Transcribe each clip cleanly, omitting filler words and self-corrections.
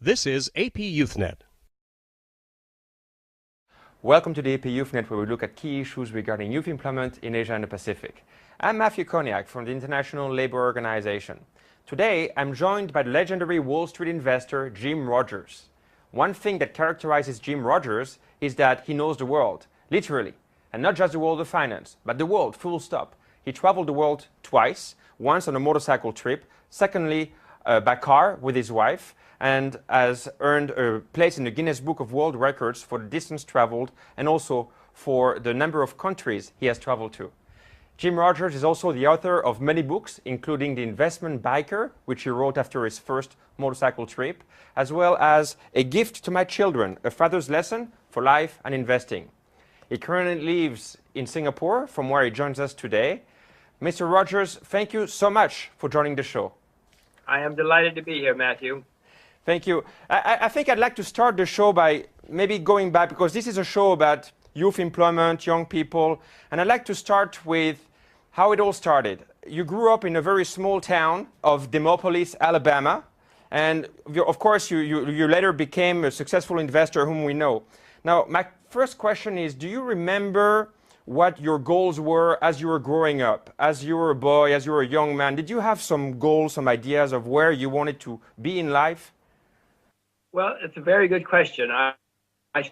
This is AP YouthNet. Welcome to the AP YouthNet, where we look at key issues regarding youth employment in Asia and the Pacific. I'm Matthew Koniak from the International Labour Organization. Today, I'm joined by the legendary Wall Street investor Jim Rogers. One thing that characterizes Jim Rogers is that he knows the world, literally, and not just the world of finance, but the world, full stop. He traveled the world twice, once on a motorcycle trip, secondly by car with his wife, and has earned a place in the Guinness Book of World Records for the distance traveled and also for the number of countries he has traveled to. Jim Rogers is also the author of many books, including The Investment Biker, which he wrote after his first motorcycle trip, as well as A Gift to My Children, A Father's Lesson for Life and Investing. He currently lives in Singapore, from where he joins us today. Mr. Rogers, thank you so much for joining the show. I am delighted to be here, Matthew. Thank you. I think I'd like to start the show by maybe going back, because this is a show about youth employment, young people, and I'd like to start with how it all started. You grew up in a very small town of Demopolis, Alabama, and of course you later became a successful investor whom we know. Now, my first question is, do you remember what your goals were as you were growing up, as you were a boy, as you were a young man? Did you have some goals, some ideas of where you wanted to be in life? Well, it's a very good question. I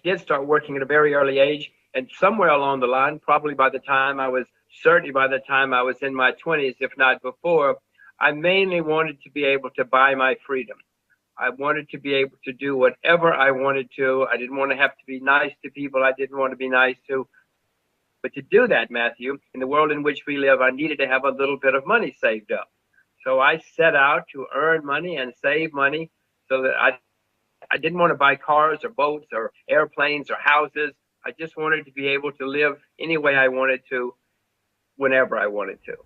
did start working at a very early age, and somewhere along the line, probably certainly by the time I was in my 20s, if not before, I mainly wanted to be able to buy my freedom. I wanted to be able to do whatever I wanted to. I didn't want to have to be nice to people I didn't want to be nice to. But to do that, Matthew, in the world in which we live, I needed to have a little bit of money saved up. So I set out to earn money and save money so that I didn't want to buy cars or boats or airplanes or houses. I just wanted to be able to live any way I wanted to, whenever I wanted to.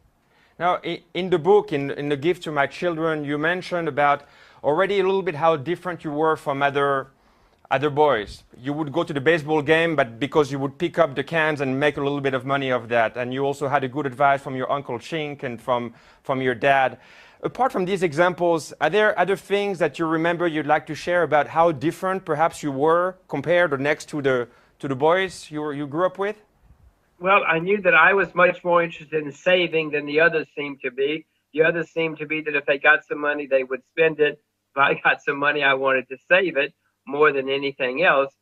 Now, in the book, in The Gift to My Children, you mentioned about already a little bit how different you were from other boys. You would go to the baseball game, but because you would pick up the cans and make a little bit of money of that. And you also had a good advice from your Uncle Chink and from your dad. Apart from these examples, are there other things that you remember you'd like to share about how different perhaps you were compared or next to the boys you grew up with? Well, I knew that I was much more interested in saving than the others seemed to be. The others seemed to be that if they got some money, they would spend it. If I got some money, I wanted to save it more than anything else.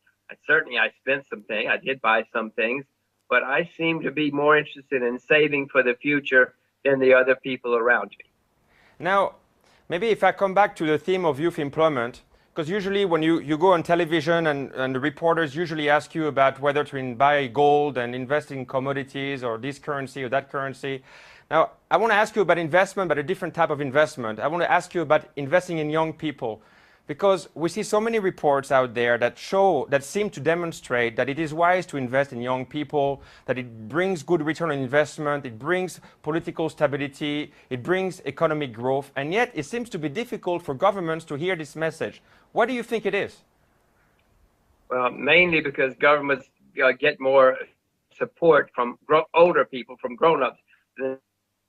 Certainly, I spent some things. I did buy some things, but I seemed to be more interested in saving for the future than the other people around me. Now, maybe if I come back to the theme of youth employment, because usually when you go on television and the reporters usually ask you about whether to buy gold and invest in commodities or this currency or that currency. Now, I want to ask you about investment, but a different type of investment. I want to ask you about investing in young people, because we see so many reports out there that seem to demonstrate that it is wise to invest in young people, that it brings good return on investment, it brings political stability, it brings economic growth, and yet it seems to be difficult for governments to hear this message. Why do you think it is? Well, mainly because governments get more support from older people, from grown-ups, than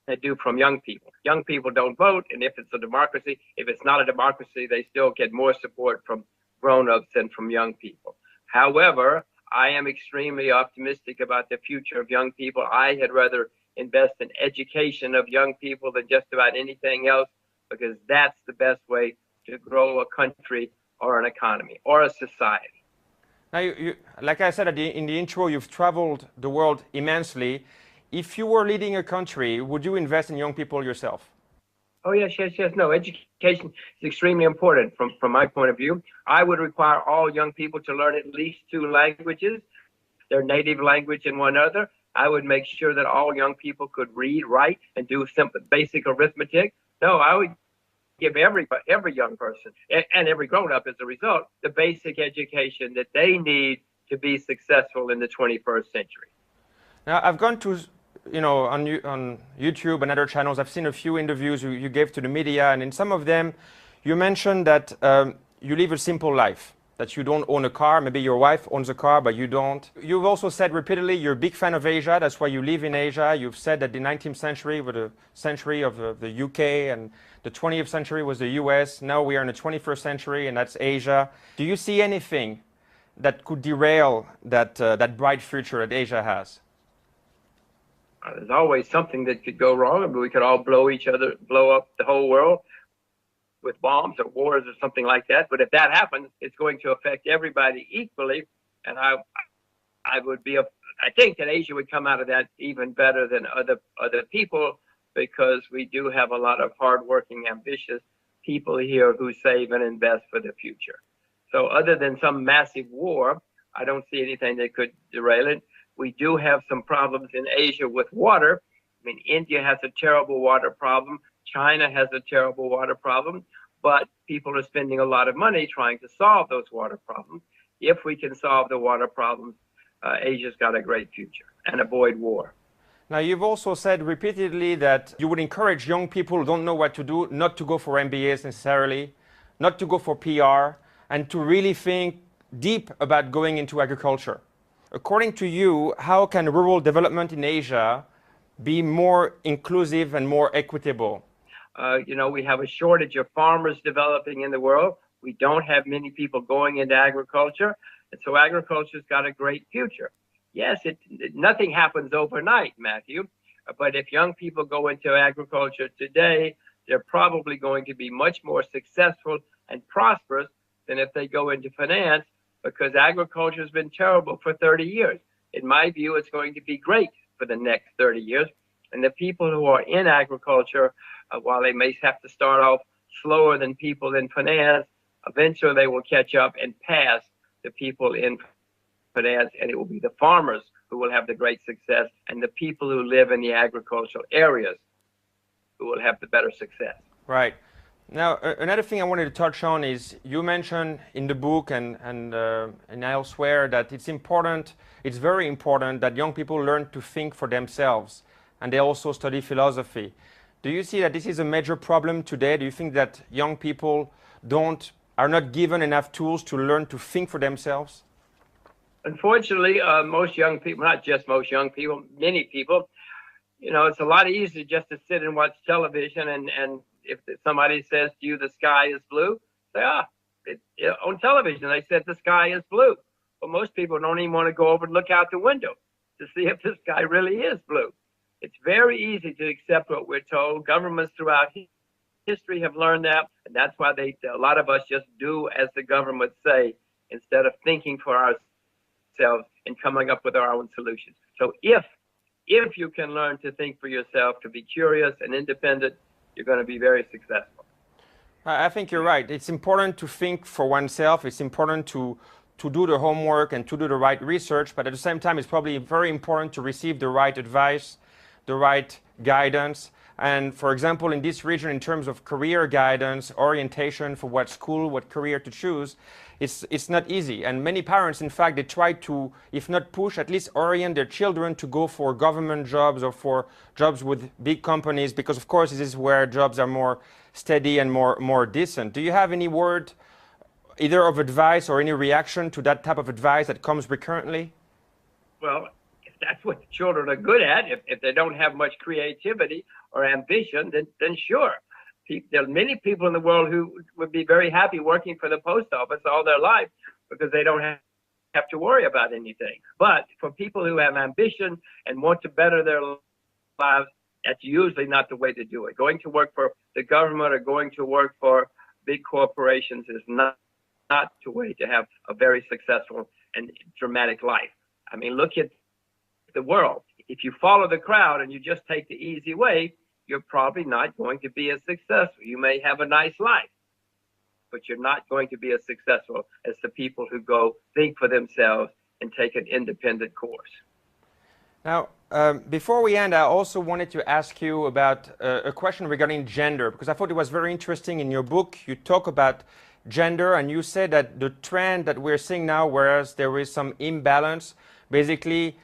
they do from young people. Young people don't vote, and if it's a democracy, if it's not a democracy, they still get more support from grown-ups than from young people. However, I am extremely optimistic about the future of young people. I had rather invest in education of young people than just about anything else, because that's the best way to grow a country or an economy or a society. Now, like I said in the intro, you've traveled the world immensely. If you were leading a country, would you invest in young people yourself? Oh, yes. No, education is extremely important from my point of view. I would require all young people to learn at least 2 languages, their native language and one other. I would make sure that all young people could read, write, and do simple basic arithmetic. No, I would give every young person and every grown-up as a result the basic education that they need to be successful in the 21st century. Now, I've gone to on YouTube and other channels, I've seen a few interviews you gave to the media, and in some of them, you mentioned that you live a simple life. that you don't own a car. Maybe your wife owns a car, but you don't. You've also said repeatedly you're a big fan of Asia. That's why you live in Asia. You've said that the 19th century was the century of the UK, and the 20th century was the US. Now we are in the 21st century, and that's Asia. Do you see anything that could derail that bright future that Asia has? There's always something that could go wrong. I mean, we could all blow up the whole world with bombs or wars or something like that. But if that happens, it's going to affect everybody equally. And I think that Asia would come out of that even better than other people, because we do have a lot of hardworking, ambitious people here who save and invest for the future. So other than some massive war, I don't see anything that could derail it. We do have some problems in Asia with water. I mean, India has a terrible water problem. China has a terrible water problem, but people are spending a lot of money trying to solve those water problems. If we can solve the water problems, Asia's got a great future, and avoid war. Now, you've also said repeatedly that you would encourage young people who don't know what to do not to go for MBAs necessarily, not to go for PR, and to really think deep about going into agriculture. According to you, how can rural development in Asia be more inclusive and more equitable? We have a shortage of farmers developing in the world. We don't have many people going into agriculture. And so agriculture's got a great future. Yes, nothing happens overnight, Matthew. But if young people go into agriculture today, they're probably going to be much more successful and prosperous than if they go into finance, because agriculture has been terrible for 30 years. In my view, it's going to be great for the next 30 years. And the people who are in agriculture, while they may have to start off slower than people in finance, eventually they will catch up and pass the people in finance, and it will be the farmers who will have the great success, and the people who live in the agricultural areas who will have the better success. Right. Now, another thing I wanted to touch on is you mentioned in the book and elsewhere that it's very important that young people learn to think for themselves, and they also study philosophy. Do you see that this is a major problem today? Do you think that young people are not given enough tools to learn to think for themselves? Unfortunately, most young people, not just most young people, many people, it's a lot easier just to sit and watch television, and if somebody says to you the sky is blue, say, on television they said the sky is blue. But most people don't even want to go over and look out the window to see if the sky really is blue. It's very easy to accept what we're told. Governments throughout history have learned that, and that's why a lot of us just do as the government say, instead of thinking for ourselves and coming up with our own solutions. So if you can learn to think for yourself, to be curious and independent, you're going to be very successful. I think you're right. It's important to think for oneself. It's important to do the homework and to do the right research, but at the same time, it's probably very important to receive the right advice, the right guidance. And for example, in this region, in terms of career guidance, orientation for what school, what career to choose, it's not easy. And many parents, in fact, they try to, if not push, at least orient their children to go for government jobs or for jobs with big companies, because of course this is where jobs are more steady and more decent. Do you have any word, either of advice or any reaction to that type of advice that comes recurrently? Well, if that's what the children are good at, if they don't have much creativity or ambition, then sure. There are many people in the world who would be very happy working for the post office all their life because they don't have to worry about anything. But for people who have ambition and want to better their lives, that's usually not the way to do it. Going to work for the government or going to work for big corporations is not the way to have a very successful and dramatic life. I mean, look at the world. If you follow the crowd and you just take the easy way, you're probably not going to be as successful. You may have a nice life, but you're not going to be as successful as the people who go think for themselves and take an independent course. Now, before we end, I also wanted to ask you about a question regarding gender, because I thought it was very interesting in your book. You talk about gender and you said that the trend that we're seeing now, whereas there is some imbalance, basically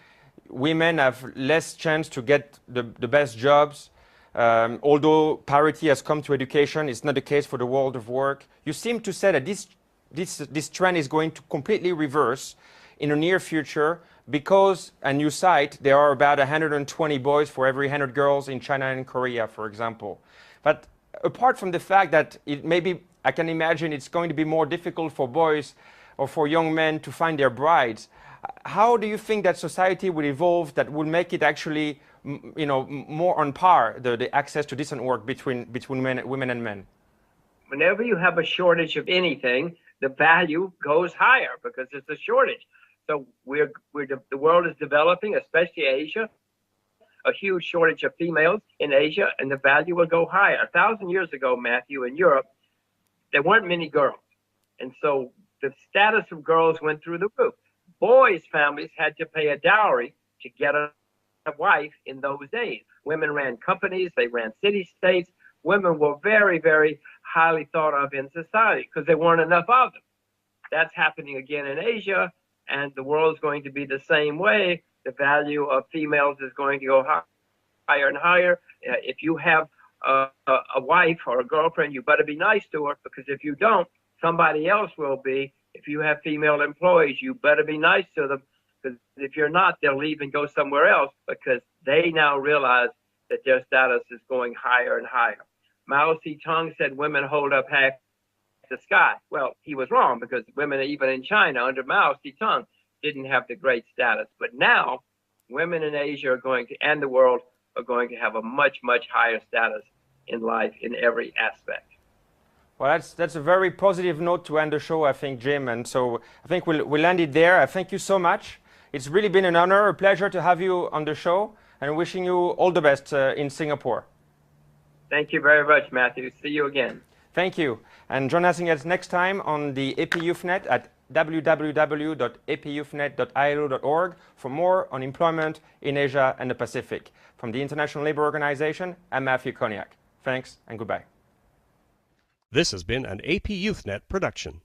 women have less chance to get the best jobs. Although parity has come to education, it's not the case for the world of work. You seem to say that this this trend is going to completely reverse in the near future because, and you cite, there are about 120 boys for every 100 girls in China and Korea, for example. But apart from the fact that it maybe, I can imagine it's going to be more difficult for boys or for young men to find their brides, how do you think that society will evolve that will make it actually, more on par, the access to decent work between women and men? Whenever you have a shortage of anything, the value goes higher because it's a shortage. So the world is developing, especially Asia, a huge shortage of females in Asia, and the value will go higher. 1,000 years ago, Matthew, in Europe, there weren't many girls. And so the status of girls went through the roof. Boys' families had to pay a dowry to get a wife in those days. Women ran companies, they ran city-states. Women were very, very highly thought of in society because there weren't enough of them. That's happening again in Asia, and the world's going to be the same way. The value of females is going to go higher and higher. If you have a wife or a girlfriend, you better be nice to her, because if you don't, somebody else will be. If you have female employees, you better be nice to them, because if you're not, they'll leave and go somewhere else, because they now realize that their status is going higher and higher. Mao Zedong said women hold up half the sky. Well, he was wrong, because women, even in China under Mao Zedong, didn't have the great status. But now, women in Asia are going to, and the world, are going to have a much, much higher status in life in every aspect. Well, that's a very positive note to end the show, I think, Jim. And so I think we'll end it there. I thank you so much. It's really been an honor, a pleasure to have you on the show, and wishing you all the best in Singapore. Thank you very much, Matthew. See you again. Thank you. And join us again next time on the APYouthNet at www.apyouthnet.ilo.org for more on employment in Asia and the Pacific. From the International Labour Organization, I'm Matthew Koniak. Thanks and goodbye. This has been an APYouthNet production.